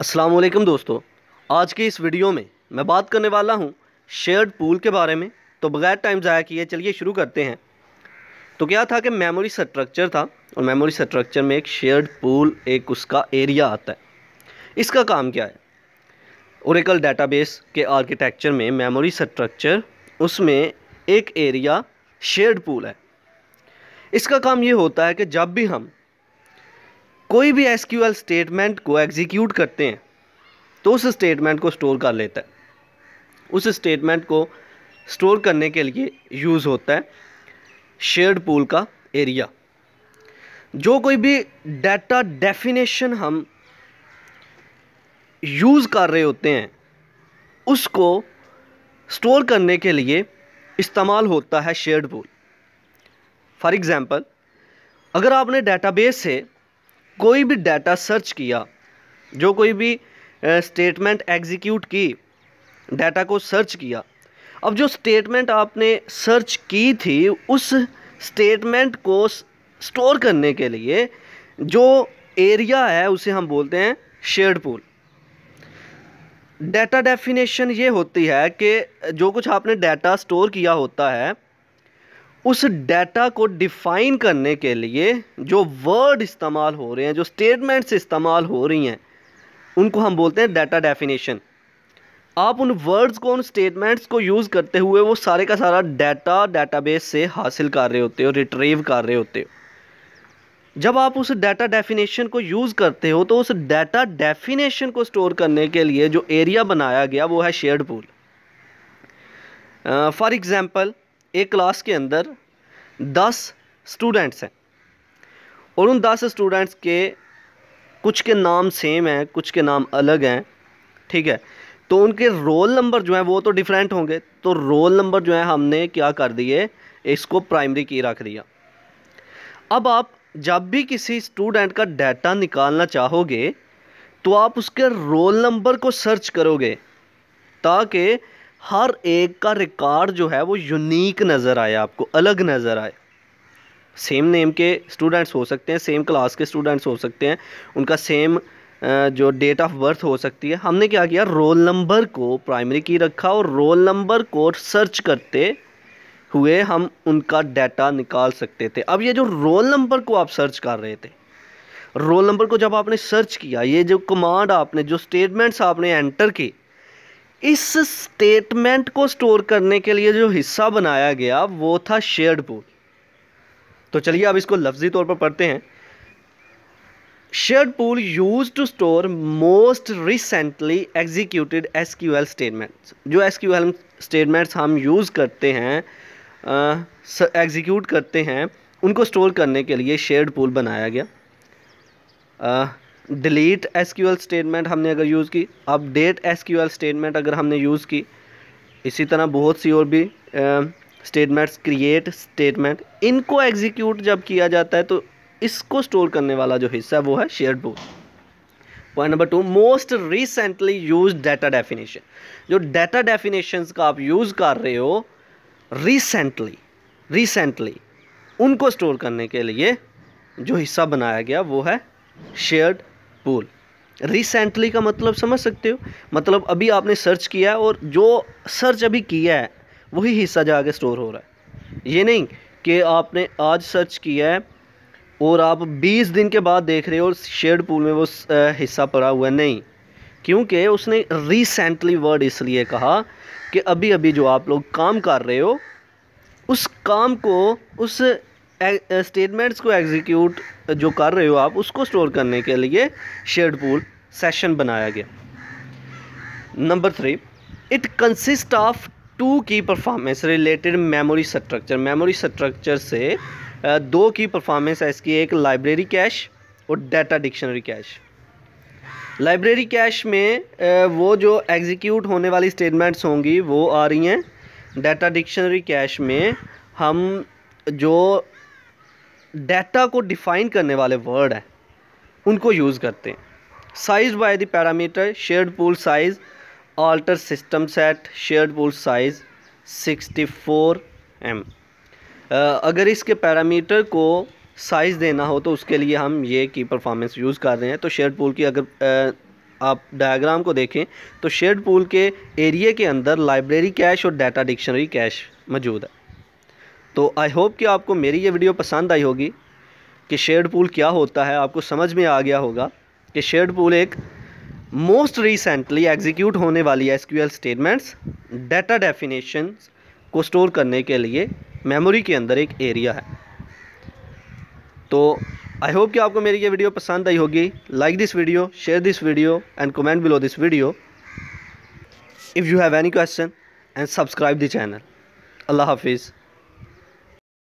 अस्सलाम वालेकुम दोस्तों, आज की इस वीडियो में मैं बात करने वाला हूं शेयर्ड पूल के बारे में। तो बगैर टाइम ज़ाया किए चलिए शुरू करते हैं। तो क्या था कि मेमोरी स्ट्रक्चर था और मेमोरी स्ट्रक्चर में एक शेयर्ड पूल, एक उसका एरिया आता है। इसका काम क्या है? ओरेकल डेटाबेस के आर्किटेक्चर में मेमोरी स्ट्रक्चर, उसमें एक एरिया शेयर्ड पूल है। इसका काम ये होता है कि जब भी हम कोई भी एसक्यूएल स्टेटमेंट को एग्जीक्यूट करते हैं तो उस स्टेटमेंट को स्टोर कर लेता है। उस स्टेटमेंट को स्टोर करने के लिए यूज़ होता है शेयर्ड पूल का एरिया। जो कोई भी डाटा डेफिनेशन हम यूज़ कर रहे होते हैं उसको स्टोर करने के लिए इस्तेमाल होता है शेयर्ड पूल। फॉर एग्ज़ाम्पल, अगर आपने डेटाबेस से कोई भी डाटा सर्च किया, जो कोई भी स्टेटमेंट एग्जीक्यूट की, डाटा को सर्च किया, अब जो स्टेटमेंट आपने सर्च की थी उस स्टेटमेंट को स्टोर करने के लिए जो एरिया है उसे हम बोलते हैं शेयर्ड पूल। डाटा डेफिनेशन ये होती है कि जो कुछ आपने डाटा स्टोर किया होता है उस डाटा को डिफ़ाइन करने के लिए जो वर्ड इस्तेमाल हो रहे हैं, जो स्टेटमेंट्स इस्तेमाल हो रही हैं, उनको हम बोलते हैं डाटा डेफिनेशन। आप उन वर्ड्स को, उन स्टेटमेंट्स को यूज़ करते हुए वो सारे का सारा डाटा डेटाबेस से हासिल कर रहे होते हो, रिट्रीव कर रहे होते हो। जब आप उस डाटा डेफिनेशन को यूज़ करते हो तो उस डाटा डेफिनेशन को स्टोर करने के लिए जो एरिया बनाया गया वो है शेयर्ड पूल। फॉर एग्ज़ाम्पल, एक क्लास के अंदर 10 स्टूडेंट्स हैं और उन 10 स्टूडेंट्स के कुछ के नाम सेम हैं, कुछ के नाम अलग हैं, ठीक है। तो उनके रोल नंबर जो है वो तो डिफरेंट होंगे। तो रोल नंबर जो है हमने क्या कर दिए, इसको प्राइमरी की रख दिया। अब आप जब भी किसी स्टूडेंट का डाटा निकालना चाहोगे तो आप उसके रोल नंबर को सर्च करोगे ताकि हर एक का रिकॉर्ड जो है वो यूनिक नज़र आए, आपको अलग नज़र आए। सेम नेम के स्टूडेंट्स हो सकते हैं, सेम क्लास के स्टूडेंट्स हो सकते हैं, उनका सेम जो डेट ऑफ बर्थ हो सकती है। हमने क्या किया, रोल नंबर को प्राइमरी की रखा और रोल नंबर को सर्च करते हुए हम उनका डाटा निकाल सकते थे। अब ये जो रोल नंबर को आप सर्च कर रहे थे, रोल नंबर को जब आपने सर्च किया, ये जो कमांड आपने, जो स्टेटमेंट्स आपने एंटर की, इस स्टेटमेंट को स्टोर करने के लिए जो हिस्सा बनाया गया वो था शेयर्ड पूल। तो चलिए अब इसको लफ्जी तौर पर पढ़ते हैं। Shared pool use to store most recently executed SQL statements. जो एसक्यूएल स्टेटमेंट्स हम यूज़ करते हैं, एग्जीक्यूट करते हैं, उनको स्टोर करने के लिए शेयर्ड पूल बनाया गया। डिलीट एसक्यूएल स्टेटमेंट हमने अगर यूज़ की, अपडेट एसक्यूएल स्टेटमेंट अगर हमने यूज़ की, इसी तरह बहुत सी और भी स्टेटमेंट्स, क्रिएट स्टेटमेंट, इनको एग्जीक्यूट जब किया जाता है तो इसको स्टोर करने वाला जो हिस्सा है वो है shared pool. Point number 2, most recently use data definition. जो डाटा डेफिनेशंस का आप यूज़ कर रहे हो रिसेंटली उनको स्टोर करने के लिए जो हिस्सा बनाया गया वो है शेयर्ड पूल। रिसेंटली का मतलब समझ सकते हो, मतलब अभी आपने सर्च किया है और जो सर्च अभी किया है वही हिस्सा जाके स्टोर हो रहा है। ये नहीं कि आपने आज सर्च किया है और आप 20 दिन के बाद देख रहे हो और शेयर्ड पूल में वो हिस्सा पड़ा हुआ है, नहीं। क्योंकि उसने रिसेंटली वर्ड इसलिए कहा कि अभी अभी जो आप लोग काम कर रहे हो उस काम को, उस स्टेटमेंट्स को एग्जीक्यूट जो कर रहे हो आप, उसको स्टोर करने के लिए शेयर्ड पूल सेशन बनाया गया। नंबर 3, इट कंसिस्ट ऑफ 2 की performance related memory structure. Memory structure से 2 की परफॉर्मेंस है इसकी, एक लाइब्रेरी कैश और data dictionary cash. Library cash में वो जो एग्जीक्यूट होने वाली स्टेटमेंट्स होंगी वो आ रही हैं। डाटा डिक्शनरी कैश में हम जो डाटा को डिफ़ाइन करने वाले वर्ड हैं उनको यूज़ करते हैं। Size by the parameter shared pool size alter system set shared pool size 64 M। अगर इसके पैरामीटर को साइज़ देना हो तो उसके लिए हम ये की परफॉर्मेंस यूज़ कर रहे हैं। तो शेयर्ड पूल की अगर आप डायग्राम को देखें तो शेयर्ड पूल के एरिया के अंदर लाइब्रेरी कैश और डाटा डिक्शनरी कैश मौजूद है। तो आई होप कि आपको मेरी ये वीडियो पसंद आई होगी कि शेयर्ड पूल क्या होता है, आपको समझ में आ गया होगा कि शेयर्ड पूल एक मोस्ट रिसेंटली एग्जीक्यूट होने वाली एसक्यूएल स्टेटमेंट्स डाटा डेफिनेशंस को स्टोर करने के लिए मेमोरी के अंदर एक एरिया है। तो आई होप कि आपको मेरी ये वीडियो पसंद आई होगी। Like this video, share this video and comment below this video if you have any question and subscribe the channel. अल्लाह हाफिज़।